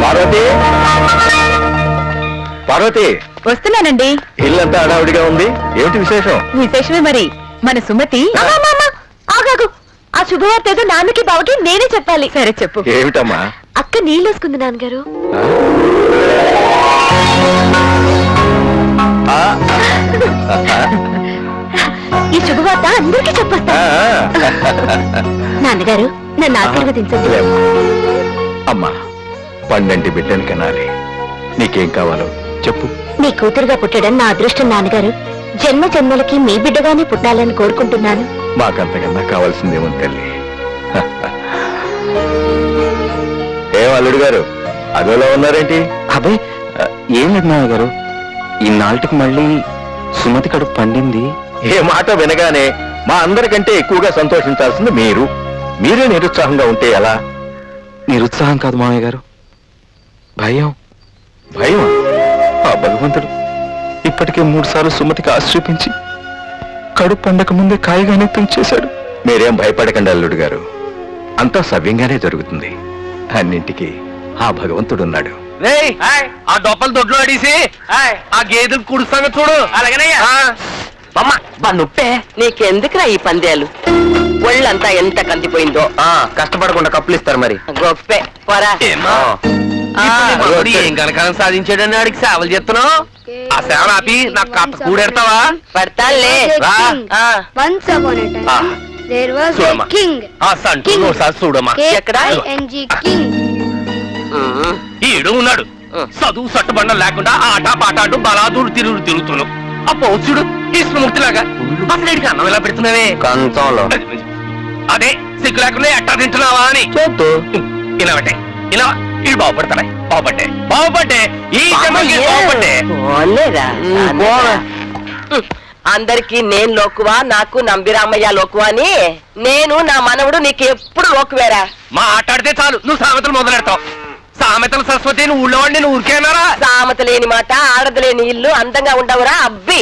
పార్వతి, పార్వతి వస్తున్నానండి. ఇల్లంతా హడావుడిగా ఉంది, ఏమిటి విశేషం? విశేషమే మరి. మన సుమతి ఆగాగు. ఆ శుభవార్త ఏదో నాన్నకి బావకి నేనే చెప్పాలి. సరే చెప్పు. ఏమిటమ్మా? అక్క నీళ్ళేసుకుంది నాన్నగారు. ఈ శుభవార్త అందరికీ చెప్పొస్తా. నాన్నగారు నన్ను ఆశీర్వదించండి. అమ్మా, పండంటి బిడ్డని కనాలి. నీకేం కావాలో చెప్పు. మీ కూతురుగా పుట్టడం నా అదృష్టం నాన్నగారు. జన్మ జన్మలకి మీ బిడ్డగానే పుట్టాలని కోరుకుంటున్నాను. మాకంతకన్నా కావాల్సిందేమో తల్లి. ఏం అల్లుడు గారు అదోలా ఉన్నారేంటి? అబ్బాయి ఏం లేదు నాన్న గారు, ఇన్నాళ్ళకి మళ్ళీ సుమతి కడుపు పండింది. ఏ మాట వినగానే మా అందరికంటే ఎక్కువగా సంతోషించాల్సింది మీరు. మీరే నిరుత్సాహంగా ఉంటే ఎలా? నిరుత్సాహం కాదు మామయ్య గారు, భయం. భయం? ఆ భగవంతుడు ఇప్పటికే 3 సార్లు సుమతికి ఆశ చూపించి కడుపు పండక ముందే కాయగానే తుంచేశాడు. మీరేం భయపడకండి అల్లుడు గారు, అంతా సవ్యంగానే జరుగుతుంది. అన్నింటికి ఆ భగవంతుడున్నాడు. ఆ డొప్పలు దొడ్లో అడిసి ఆ గేదెలు కుడుస్తాను చూడు. అలాగేనయ్యా. నుప్పే నీకెందుకురా ఈ పందేలు? ఒళ్ళంతా ఎంత కందిపోయిందో. కష్టపడకుండా కప్పులు ఇస్తారు మరి. గొప్పే పోరా. ఏం కనకాలం సాధించాడని ఆడికి సేవలు చేస్తున్నావు. ఆ సేవలు ఆపి నాకు కాస్త కూడెడతావా? పడతాలే. Once upon a time, there was a చూడమ్మా. king. ఆ సంటూ ఒకసారి చూడమ్మా. K-I-N-G, king. ఈడు ఉన్నాడు చదువు సట్టుబండం లేకుండా ఆట పాట అంటూ బలాదూరు తిరుగుతున్నావు. ఆ పౌచుడు కృష్ణమూర్తిలాగా అసలు ఈడికి అన్నం ఎలా పెడుతున్నావే? కంచంలో. అదే సిగ్గు లేకుండా ఎట్టా తింటున్నావా అని చూద్దు. ఇలా పెట్టే ఇలా ఇవి బాగుపడ్డే ఈ జన్మకి బాగుపడ్డే. పోలేరా. అందరికి నేను లోకువా, నాకు నంబిరామయ్య లోకువా అని. నేను నా మనవుడు నీకు ఎప్పుడు లోకువేరా. మాట్లాడితే చాలు నువ్వు సామెతలు మొదలెడతావు. సామెతల సరస్వతి నువ్వు ఊళ్ళో వాడిని నువ్వు ఊరికేనారా? సామెత లేని మాట, ఆడదలేని ఇల్లు అందంగా ఉండవురా అబ్బి.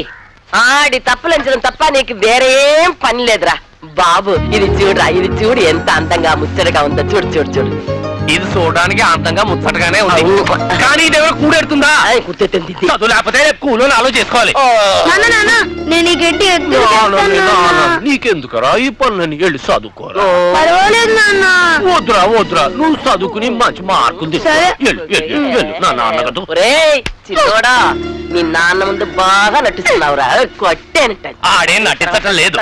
ఆడి తప్పులంచడం తప్ప నీకు వేరేం పని లేదురా బాబు. ఇది చూడురా, ఇది చూడు ఎంత అందంగా ముచ్చటగా ఉందో. చూడు చూడు చూడు. ఇది చూడడానికి అందంగా ముచ్చటగానే ఉంది, కానీ ఇదేమో కూడెడుతుందా? గుర్తెట్టింది. చదువు లేకపోతే కూలో నాలో చేసుకోవాలి. నేను ఈ గడ్డి నీకెందుకరా ఈ పనులని వెళ్ళి చదువుకోరా. పర్వాలేదు నాన్న. వద్దురా నువ్వు చదువుకుని మంచి మార్కులు నా నాన్నగదు. ఒరేయ్ చిన్నోడా, మీ నాన్న ముందు బాగా నటిస్తున్నావురా. కొట్టేనట్ట. ఆడేం నటించటం లేదు.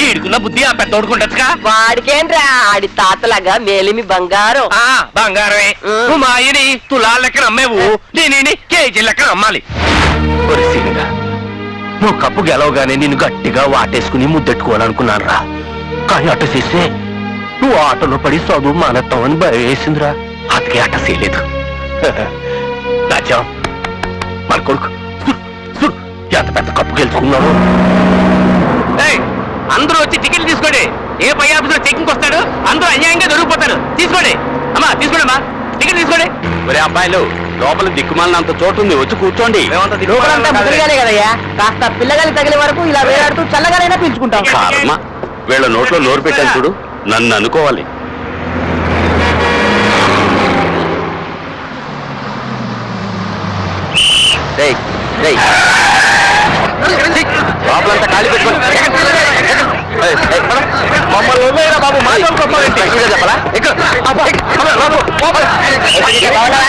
ఈడుకున్న బుద్ధి ఆ పెద్దోడుకుంటచ్చుగా. వాడికేంద్రా, ఆడి తాతలాగా మేలిమి బంగారం. బంగారమే. నువ్వు మా అయ్యని తులాల లెక్కన అమ్మేవు, నేను కేజీ లెక్కన అమ్మాలి. నువ్వు కప్పు గెలవగానే నిన్ను గట్టిగా వాటేసుకుని ముద్దెట్టుకోవాలనుకున్నాను రా. కానీ అట్ట చేస్తే నువ్వు ఆటలో పడి చదువు మానేస్తావని భయం వేసిందిరా. అందుకే అట్ట చేయలేదు. రాజ్యం మన కొడుకు ఎంత పెద్ద కప్పు గెలుచుకున్నాడు. అందరూ వచ్చి టికెట్లు తీసుకోండి. ఏ పై ఆఫీసులో చెకింగ్ వస్తాడు, అందరూ అన్యాయంగా దొరికిపోతారు. తీసుకోండి అమ్మా, తీసుకోండి అమ్మా, టికెట్ తీసుకోండి. ఒరే అబ్బాయిలు, లోపల దిక్కుమాలినంత చోటు ఉంది, వచ్చి కూర్చోండి. కదయ్యా, కాస్త పిల్లగాలి తగిలే వరకు ఇలా వేలాడుతూ చల్లగాలైనా పీల్చుకుంటాం. కర్మ, వీళ్ళ నోట్లో నోరు పెట్టాను చూడు, నన్ను అనుకోవాలి. లోపలంతా ఖాళీ పెట్టుకోండి. బాబు చెప్పాలా?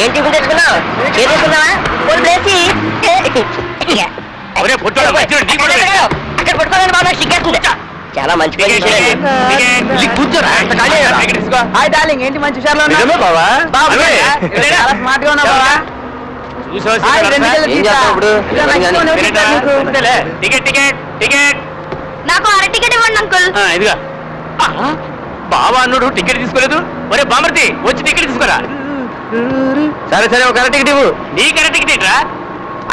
ఏంటి తెచ్చుకున్నావు? ఏం తెచ్చుకున్నావా? అక్కడ పట్టుకోవాలని బాబా సిగ్గేస్తుంది. చాలా మంచి పని చేశారండి. కూర్చోరా. హాయ్ డార్లింగ్, ఏంటి మంచి విషయాలు స్మార్ట్ గా ఉన్నావు బాబా. నాకు అర టికెట్ ఇవ్వండి అంకుల్. ఇదిగా బాబా అన్నుడు టికెట్ తీసుకోలేదు. ఒరే బామర్తి, వచ్చి టికెట్ తీసుకోరా. సరే ఒక టికెట్ ఇవ్వు. నీ కరె టికెట్ రా.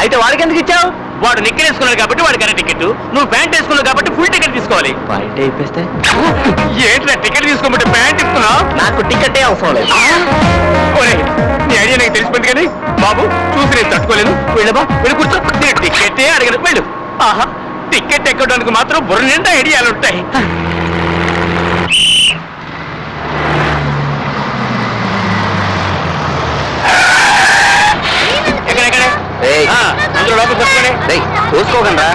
అయితే వాడికి ఎందుకు ఇచ్చావు? వాడు నిక్కర్ వేసుకున్నాడు కాబట్టి వాడి కరె టికెట్, నువ్వు ప్యాంట్ వేసుకున్నావు కాబట్టి ఫుల్ టికెట్ తీసుకోవాలి. బయట అయిపోతే ఏంట్రా టికెట్ తీసుకోమంటే ప్యాంట్ ఇస్తున్నావు? నాకు టికెటే అవసరం లేదు. నీ ఐడియా నాకు తెలిసిపోయింది కానీ బాబు చూసి నేను తట్టుకోలేదు. వెళ్ళబా, వెళ్ళి కూర్చో. నేను టికెటే అడగను, వెళ్ళు. ఆహా, టికెట్ ఎక్కడానికి మాత్రం బుర్ర నిండా ఐడియాలు ఉంటాయి. చూసుకోకండి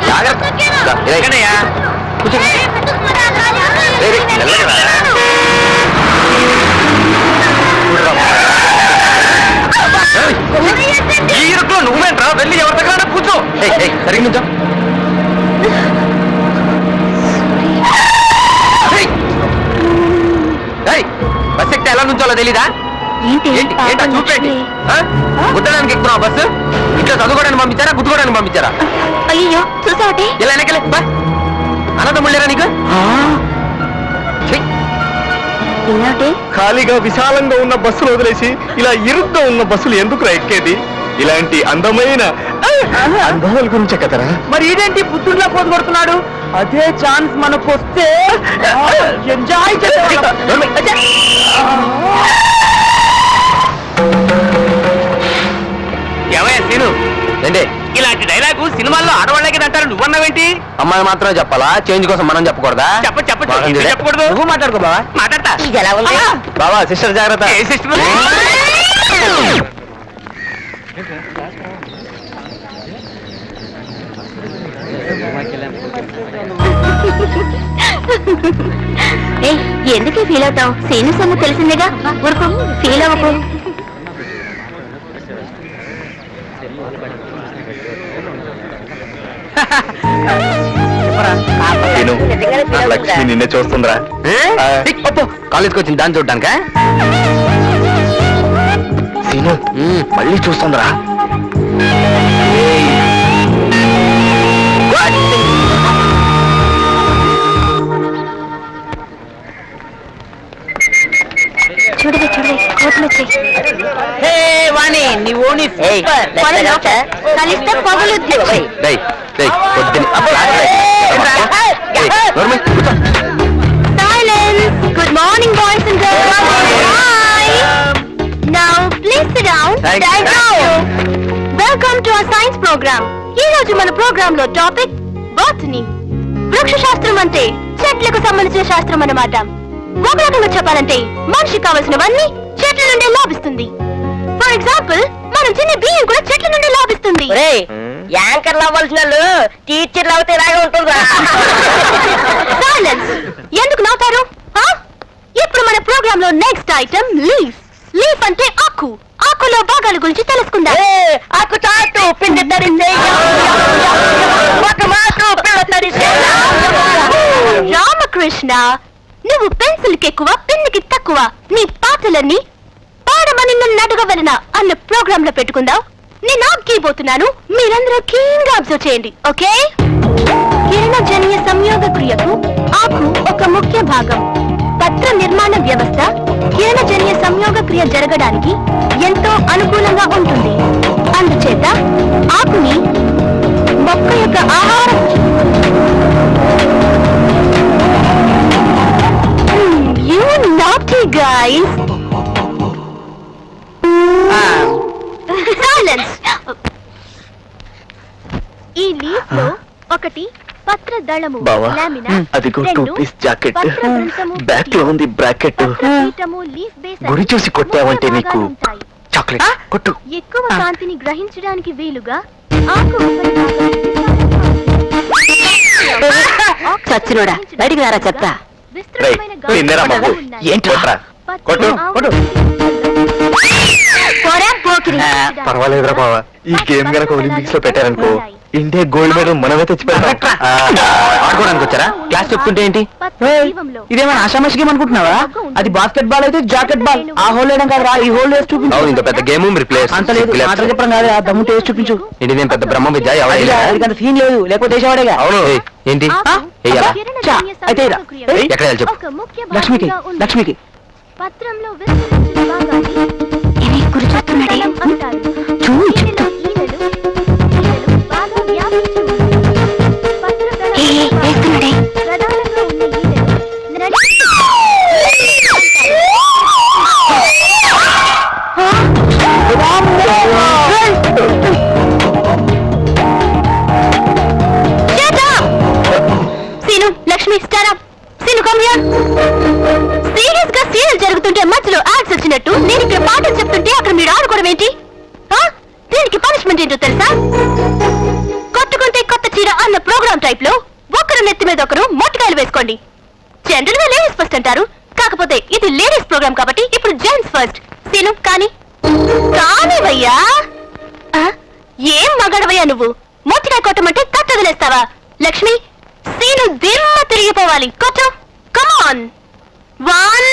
జాగ్రత్త ఎక్కడయ్యా? ఈ ఇరుకులో నువ్వేంట్రా వెళ్ళి ఎవరి దగ్గర కూర్చో. సరిగ్గా నుంచో. బస్ ఎక్కితే ఎలా నుంచోలో తెలీదా? ఏంటి ఏంటా చూపేంటి? గుద్దడానికి ఎక్కుతున్నావు బస్సు? ఇంట్లో చదువుకోవడానికి పంపించారా గుద్దుకోవడానికి పంపించారా? అయ్యో చూసావటే ఇలా వెనకలే బా అన్నదమ్ముళ్ళేరా నీకు? విన్నావటే ఖాళీగా విశాలంగా ఉన్న బస్సులు వదిలేసి ఇలా ఇరుగ్గా ఉన్న బస్సులు ఎందుకు ఎక్కేది? ఇలాంటి అందమైన అనుభవాల గురించే కదరా. మరి ఇదేంటి పుత్తూరులో పోదు కొడుతున్నాడు? అదే ఛాన్స్ మనకు వస్తే ఎంజాయ్ ఏమయ్యా సీను, ఏంటి ఇలాంటి డైలాగు సినిమాల్లో ఆడవాళ్ళకి అంటారు, నువ్వన్నావేంటి? అమ్మాయి మాత్రమే చెప్పాలా? చేంజ్ కోసం మనం చెప్పకూడదా? చెప్పకూడదు. నువ్వు మాట్లాడుకో బావా. మాట్లాడతా. ఇది ఎలా ఉంది? బావా సిస్టర్ జాగ్రత్త. ఏ సిస్టమ్? ఎందుకే ఫీల్ అవుతావు? సీను సొమ్ము తెలిసిందేగా, ఊరుకో, ఫీల్ అవ్వకు. లక్ష్మి నిన్నే చూస్తుందిరా. కాలేజ్కి వచ్చింది దాన్ని చూడ్డానికా? సీను మళ్ళీ చూస్తుందిరా. చూడవే చూడవే, కోతులు వచ్చాయి. కలిస్తే పగులుద్ది. డేయ్, డేయ్, పొద్దున్న Silence. Good morning, boys and girls. Hi. Now, please sit down. Thank Thank you. you. Welcome to our science program. ఈ రోజు మన ప్రోగ్రామ్ లో టాపిక్ బాటనీ. వృక్ష శాస్త్రం అంటే చెట్లకు సంబంధించిన శాస్త్రం అన్నమాట. ఒక రకంగా చెప్పాలంటే మనిషికి కావలసినవన్నీ చెట్ల నుండి లాభిస్తుంది. ఫర్ ఎగ్జాంపుల్, మనం తినే బియ్యం కూడా చెట్ల నుండి లాభిస్తుంది. యాంకర్లు అవ్వాల్సిన వాళ్ళు టీచర్లు అవుతే ఇలాగే ఉంటుందా? సైలెన్స్. ఎందుకు నవ్వుతారు? ఇప్పుడు మన ప్రోగ్రామ్ లో నెక్స్ట్ ఐటమ్ లీఫ్. లీఫ్ అంటే ఆకు. ఆకులో భాగాల గురించి తెలుసుకుందాం. ఆకు చాటు పిండి తడిస్తే ఒక మాటు పిల్ల తడిస్తే. రామకృష్ణ, నువ్వు పెన్సిల్ కి ఎక్కువ పిన్నికి తక్కువ. నీ పాటలన్నీ పాడమని నన్ను అడగవలన అన్న ప్రోగ్రామ్ లో పెట్టుకుందాం. నేను ఆగిపోతున్నాను, మీరందరూ కీన్ గా అబ్జర్వ్ చేయండి, ఓకే? కిరణజన్య సంయోగ క్రియకు ఆకు ఒక ముఖ్య భాగం. పత్ర నిర్మాణ వ్యవస్థ కిరణజన్య సంయోగ క్రియ జరగడానికి ఎంతో అనుకూలంగా ఉంటుంది. అందుచేత ఆకుని మొక్క యొక్క ఆహారం. You naughty guys. Silence. ఈ లీఫ్ లో ఒకటి పత్ర దళము బావా, లామినా, అదిగో రెండు 2 పీస్ జాకెట్. పత్ర వృంతము, బ్యాక్ లో ఉంది బ్రాకెట్. పత్రపీఠము, లీఫ్ బేస్ గురి చూసి కొట్టావంటే మూడు నీకు భాగాలు ఉంటాయి. చాక్లెట్ కొట్టు. ఎక్కువ కాంతిని గ్రహించడానికి వీలుగా ఆకు చచ్చినోడా, బయటికి రారా చెప్తా. విస్తృతమైన రేయ్, తిన్నరా గాలి బాబు? ఉన్నాయి. ఏంటి కొట్రా? కొట్టు, కొట్టు. పోరా, పోకిరి. పర్వాలేదురా బావా, ఈ గేమ్ గనక ఒలింపిక్స్ లో పెట్టారనుకో ఇండియా గోల్డ్ మెడల్ మనమే తెచ్చి పెడతాం. ఆడుకోవడానికి వచ్చారా? క్లాస్ చెప్తుంటే ఏంటి? ఇదేమైనా ఆషామాషి గేమ్ అనుకుంటున్నావా? అది బాస్కెట్ బాల్ అయితే జాకెట్ బాల్. ఆ హోల్ వేయడం కాదు, ఈ హోల్ వేసి చూపించు. అవును, ఇంత పెద్ద గేమ్ రిప్లేస్ అంత లేదు, మాటలు చెప్పడం కాదు, ఆ దమ్ము టేస్ట్ చూపించు. ఏంటి నేను పెద్ద బ్రహ్మ విద్య అంత సీన్ లేదు, లేకపోతే వేసేవాడేగా. అవును. ఏంటి వెయ్యాలా? అయితే ఇరా. ఎక్కడ వెళ్ళాలి చెప్పు. లక్ష్మికి, లక్ష్మికి. పత్రంలో విస్తరించిన భాగాన్ని పత్రదళం అంటారు. ఈనెలో ఈనెలు బాగా వ్యాపించి ఉన్నాయి. పత్రదళం ప్రధానంగా ఉన్న ఈనెలు Seenu, Lakshmi, star up. Seenu, come here. Serious గా సీరియల్ జరుగుతుంటే మధ్యలో యాడ్స్ వచ్చినట్టు నేను ఇక్కడ పాటలు చెప్తుంటే అక్కడ మీరు ఆడుకోవడం ఏంటి? దీనికి పనిష్మెంట్ ఏంటో తెలుసా? నెత్తి మీద ఒకరు మొట్టకాయలు వేసుకోండి. జనరల్ గా లేడీస్ ఫస్ట్ అంటారు, కాకపోతే ఇది లేడీస్ ప్రోగ్రామ్ కాబట్టి ఇప్పుడు జెంట్స్ ఫస్ట్. సీను కానీ కానివయ్యా. ఏం మగాడవయ్యా నువ్వు? మొట్టకాయ కొట్టమంటే కట్ట వదిలేస్తావా? లక్ష్మి, సీను దిమ్మ తిరిగిపోవాలి. కొట్టు, కమాన్. 1